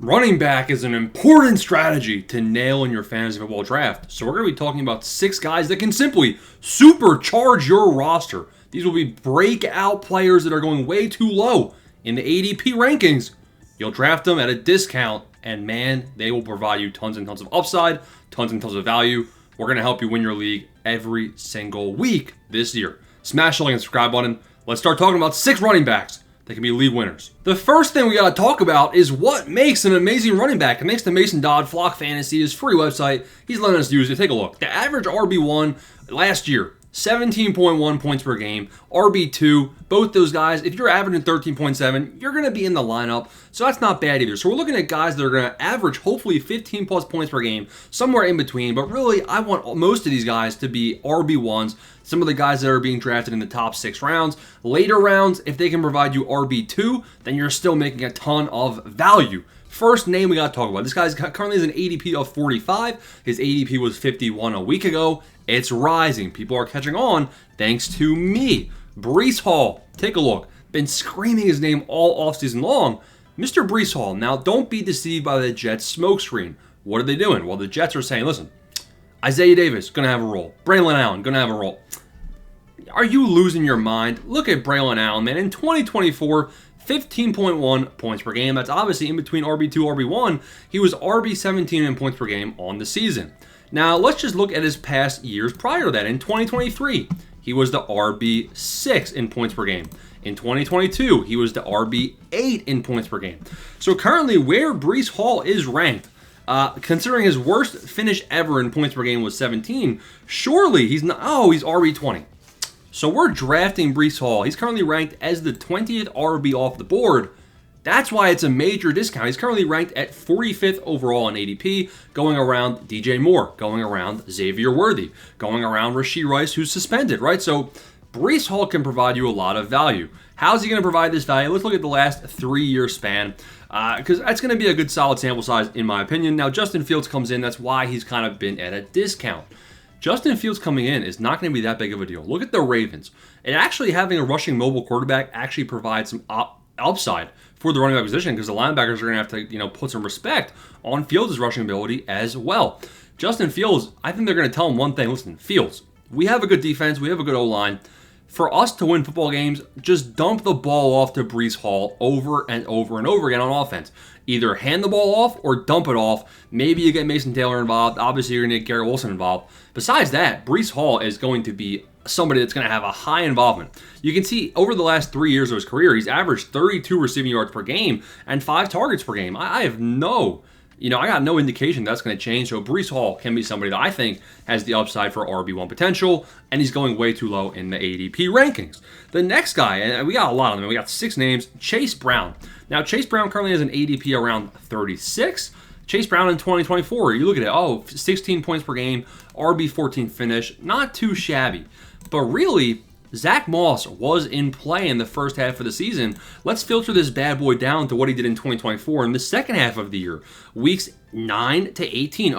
Running back is an important strategy to nail in your fantasy football draft. So we're going to be talking about 6 guys that can simply supercharge your roster. These will be breakout players that are going way too low in the ADP rankings. You'll draft them at a discount, and man, they will provide you tons and tons of upside, tons and tons of value. We're going to help you win your league every single week this year. Smash the like and subscribe button. Let's start talking about 6 running backs that can be league winners. The first thing we got to talk about is what makes an amazing running back. It makes the Mason Dodd Flock Fantasy, his free website. He's letting us use it. Take a look. The average RB1 last year, 17.1 points per game. RB2, both those guys, if you're averaging 13.7, you're going to be in the lineup. So that's not bad either. So we're looking at guys that are going to average hopefully 15 plus points per game, somewhere in between. But really, I want most of these guys to be RB1s. Some of the guys that are being drafted in the top 6 rounds. Later rounds, if they can provide you RB2, then you're still making a ton of value. First name we got to talk about. This guy's currently has an ADP of 45. His ADP was 51 a week ago. It's rising. People are catching on thanks to me. Breece Hall, take a look. Been screaming his name all offseason long. Mr. Breece Hall. Now, don't be deceived by the Jets smokescreen. What are they doing? Well, the Jets are saying, listen, Isaiah Davis, going to have a role. Braylon Allen, going to have a role. Are you losing your mind? Look at Braylon Allen, man. In 2024, 15.1 points per game. That's obviously in between RB2, RB1. He was RB17 in points per game on the season. Now, let's just look at his past years prior to that. In 2023, he was the RB6 in points per game. In 2022, he was the RB8 in points per game. So currently, where Breece Hall is ranked, considering his worst finish ever in points per game was 17, surely he's not. Oh, he's RB20. So we're drafting Breece Hall. He's currently ranked as the 20th RB off the board. That's why it's a major discount. He's currently ranked at 45th overall in ADP, going around DJ Moore, going around Xavier Worthy, going around Rashee Rice, who's suspended, right? So Breece Hall can provide you a lot of value. How's he going to provide this value? Let's look at the last 3-year span, because that's going to be a good solid sample size, in my opinion. Now, Justin Fields comes in. That's why he's kind of been at a discount. Justin Fields coming in is not going to be that big of a deal. Look at the Ravens. And actually having a rushing mobile quarterback actually provides some upside for the running back position, because the linebackers are going to have to, put some respect on Fields' rushing ability as well. Justin Fields, I think they're going to tell him one thing. Listen, Fields, we have a good defense. We have a good O-line. For us to win football games, just dump the ball off to Breece Hall over and over and over again on offense. Either hand the ball off or dump it off. Maybe you get Mason Taylor involved. Obviously, you're going to get Garrett Wilson involved. Besides that, Breece Hall is going to be somebody that's going to have a high involvement. You can see over the last 3 years of his career, he's averaged 32 receiving yards per game and 5 targets per game. I have I got no indication that's going to change. So Breece Hall can be somebody that I think has the upside for RB1 potential, and he's going way too low in the ADP rankings. The next guy, and we got a lot of them. We got 6 names. Chase Brown. Now, Chase Brown currently has an ADP around 36. Chase Brown in 2024, you look at it, 16 points per game, RB14 finish, not too shabby. But really, Zach Moss was in play in the first half of the season. Let's filter this bad boy down to what he did in 2024 in the second half of the year. Weeks 9 to 18.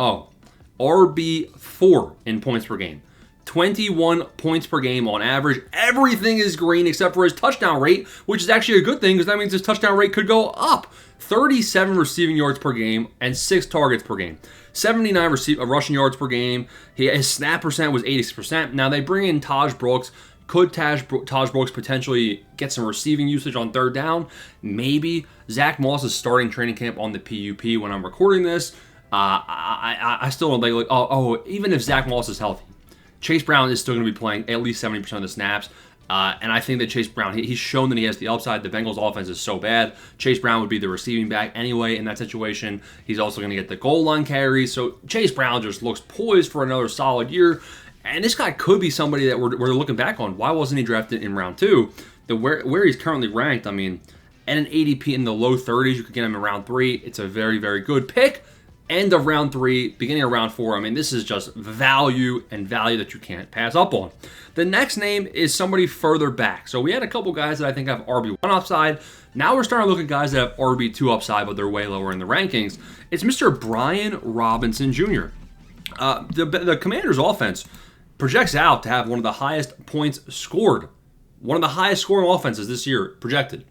RB4 in points per game. 21 points per game on average. Everything is green except for his touchdown rate, which is actually a good thing because that means his touchdown rate could go up. 37 receiving yards per game and 6 targets per game. 79 rushing yards per game. His snap percent was 86%. Now they bring in Taj Brooks. Could Taj Brooks potentially get some receiving usage on third down? Maybe. Zach Moss is starting training camp on the PUP when I'm recording this. I still don't think, even if Zach Moss is healthy, Chase Brown is still going to be playing at least 70% of the snaps. And I think that Chase Brown, he's shown that he has the upside. The Bengals offense is so bad. Chase Brown would be the receiving back anyway in that situation. He's also going to get the goal line carries. So Chase Brown just looks poised for another solid year. And this guy could be somebody that we're looking back on. Why wasn't he drafted in round 2? Where he's currently ranked, at an ADP in the low 30s, you could get him in round 3. It's a very, very good pick. End of round 3, beginning of round 4. This is just value that you can't pass up on. The next name is somebody further back. So we had a couple guys that I think have RB1 upside. Now we're starting to look at guys that have RB2 upside, but they're way lower in the rankings. It's Mr. Brian Robinson Jr. The Commanders' offense projects out to have one of the highest points scored. One of the highest scoring offenses this year projected.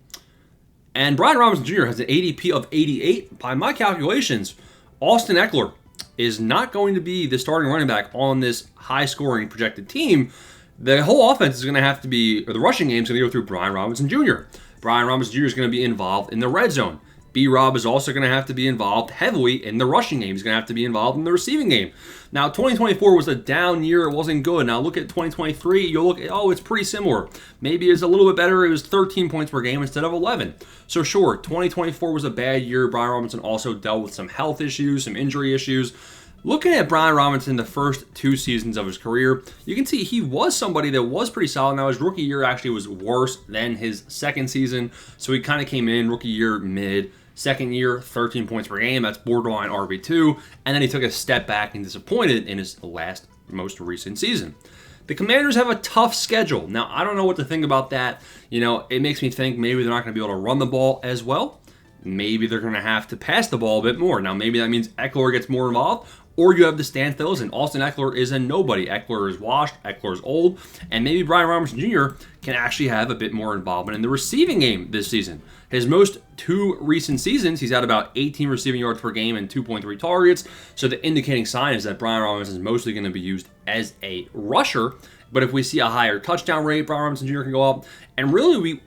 And Brian Robinson Jr. has an ADP of 88. By my calculations, Austin Eckler is not going to be the starting running back on this high-scoring projected team. The whole offense is going to have to be, or the rushing game is going to go through Brian Robinson Jr. Brian Robinson Jr. is going to be involved in the red zone. B-Rob is also going to have to be involved heavily in the rushing game. He's going to have to be involved in the receiving game. Now, 2024 was a down year. It wasn't good. Now, look at 2023. You'll look at, oh, it's pretty similar. Maybe it's a little bit better. It was 13 points per game instead of 11. So, sure, 2024 was a bad year. Brian Robinson also dealt with some health issues, some injury issues. Looking at Brian Robinson the first 2 seasons of his career, you can see he was somebody that was pretty solid. Now, his rookie year actually was worse than his second season. So, he kind of came in rookie year mid. Second year, 13 points per game. That's borderline RB2. And then he took a step back and disappointed in his most recent season. The Commanders have a tough schedule. Now, I don't know what to think about that. You know, it makes me think maybe they're not going to be able to run the ball as well. Maybe they're going to have to pass the ball a bit more. Now, maybe that means Eckler gets more involved. Or you have the standstills, and Austin Eckler is a nobody. Eckler is washed, Eckler is old, and maybe Brian Robinson Jr. can actually have a bit more involvement in the receiving game this season. His most 2 recent seasons, he's had about 18 receiving yards per game and 2.3 targets, so the indicating sign is that Brian Robinson is mostly going to be used as a rusher. But if we see a higher touchdown rate, Brian Robinson Jr. can go up. And really,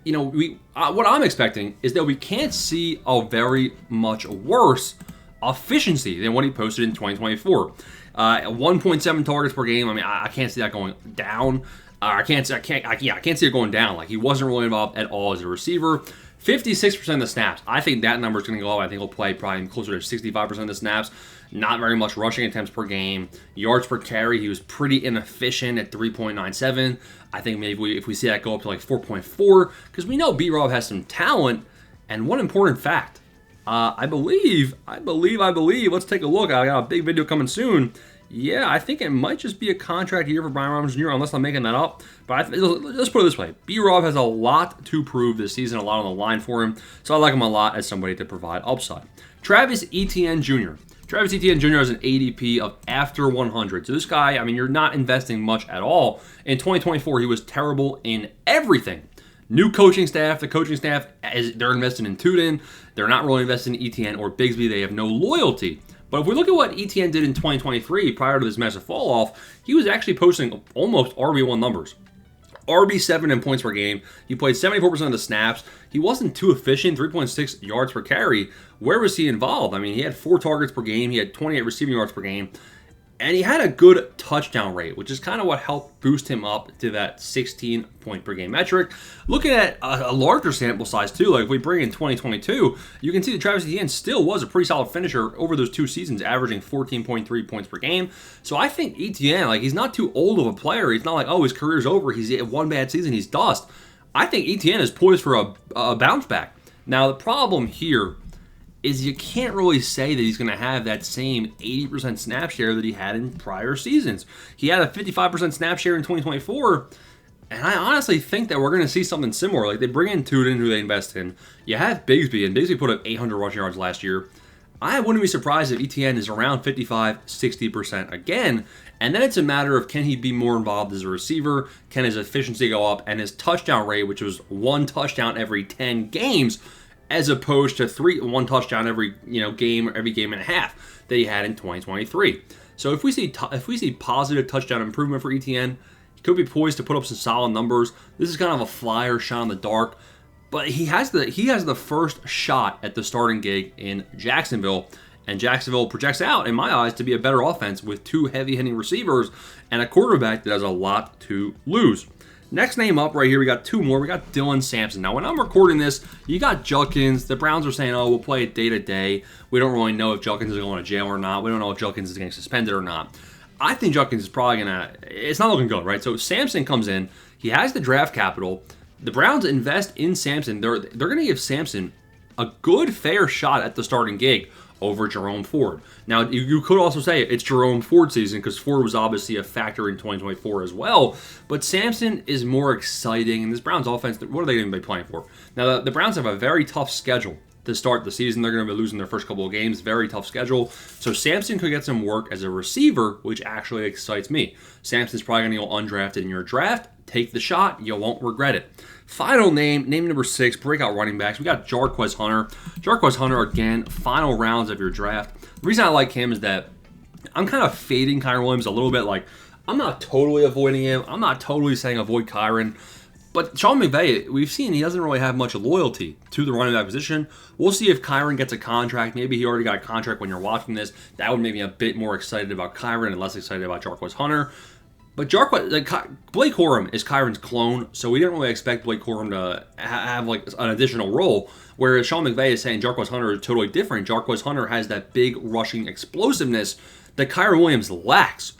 what I'm expecting is that we can't see a very much worse efficiency than what he posted in 2024. 1.7 targets per game. I mean, I can't see that going down. I can't see it going down. Like, he wasn't really involved at all as a receiver. 56% of the snaps. I think that number is going to go up. I think he'll play probably closer to 65% of the snaps. Not very much rushing attempts per game. Yards per carry, he was pretty inefficient at 3.97. I think maybe if we see that go up to like 4.4, because we know B-Rob has some talent. And one important fact, I believe, let's take a look. I got a big video coming soon. Yeah, I think it might just be a contract year for Brian Robinson Jr., unless I'm making that up. But let's put it this way. B-Rob has a lot to prove this season, a lot on the line for him. So I like him a lot as somebody to provide upside. Travis Etienne Jr. Travis Etienne Jr. has an ADP of after 100. So this guy, I mean, you're not investing much at all. In 2024, he was terrible in everything. New coaching staff. The coaching staff, they're investing in Tudin. They're not really investing in Etienne or Bigsby. They have no loyalty. But if we look at what Etienne did in 2023 prior to this massive fall off, he was actually posting almost RB1 numbers. RB7 in points per game. He played 74% of the snaps. He wasn't too efficient, 3.6 yards per carry. Where was he involved? I mean, he had 4 targets per game. He had 28 receiving yards per game. And he had a good touchdown rate, which is kind of what helped boost him up to that 16 point per game metric. Looking at a larger sample size too, like if we bring in 2022, you can see that Travis Etienne still was a pretty solid finisher over those 2 seasons, averaging 14.3 points per game. So I think Etienne, like, he's not too old of a player. He's not like, oh, his career's over. He's had 1 bad season, he's dust. I think Etienne is poised for a bounce back. Now, the problem here is you can't really say that he's going to have that same 80% snap share that he had in prior seasons. He had a 55% snap share in 2024, and I honestly think that we're going to see something similar. Like, they bring in Tudin, who they invest in. You have Bigsby, and Bigsby put up 800 rushing yards last year. I wouldn't be surprised if Etienne is around 55-60% again, and then it's a matter of, can he be more involved as a receiver? Can his efficiency go up? And his touchdown rate, which was 1 touchdown every 10 games, as opposed to 1 touchdown every game and a half that he had in 2023. So if we see positive touchdown improvement for Etienne, he could be poised to put up some solid numbers. This is kind of a flyer shot in the dark, but he has the first shot at the starting gig in Jacksonville, and Jacksonville projects out, in my eyes, to be a better offense with 2 heavy-hitting receivers and a quarterback that has a lot to lose. Next name up right here, we got 2 more. We got Dylan Sampson. Now, when I'm recording this, you got Judkins. The Browns are saying, oh, we'll play it day to day. We don't really know if Judkins is going to jail or not. We don't know if Judkins is getting suspended or not. I think Judkins is probably going to, it's not looking good, right? So Sampson comes in. He has the draft capital. The Browns invest in Sampson. They're going to give Sampson a good, fair shot at the starting gig over Jerome Ford. Now, you could also say it's Jerome Ford season, because Ford was obviously a factor in 2024 as well. But Sampson is more exciting, and this Browns offense, what are they going to be playing for? Now, the Browns have a very tough schedule to start the season. They're going to be losing their first couple of games. Very tough schedule. So Samson could get some work as a receiver, which actually excites me. Samson's probably going to go undrafted in your draft. Take the shot. You won't regret it. Final name number 6, breakout running backs. We got Jarquez Hunter. Jarquez Hunter, again, final rounds of your draft. The reason I like him is that I'm kind of fading Kyren Williams a little bit. Like, I'm not totally avoiding him. I'm not totally saying avoid Kyren. But Sean McVay, we've seen he doesn't really have much loyalty to the running back position. We'll see if Kyren gets a contract. Maybe he already got a contract when you're watching this. That would make me a bit more excited about Kyren and less excited about Jarquez Hunter. But Blake Corum is Kyren's clone, so we didn't really expect Blake Corum to have like an additional role. Whereas Sean McVay is saying Jarquez Hunter is totally different. Jarquez Hunter has that big rushing explosiveness that Kyren Williams lacks.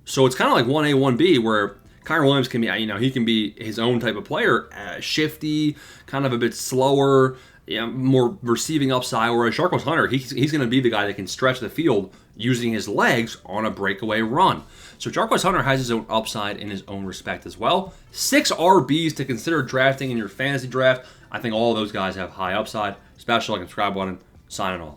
So it's kind of like 1A, 1B, where Kyren Williams can be, he can be his own type of player, shifty, kind of a bit slower, more receiving upside. Whereas Jarquez Hunter, he's going to be the guy that can stretch the field using his legs on a breakaway run. So Jarquez Hunter has his own upside in his own respect as well. 6 RBs to consider drafting in your fantasy draft. I think all of those guys have high upside. Smash the like and subscribe button. Signing off.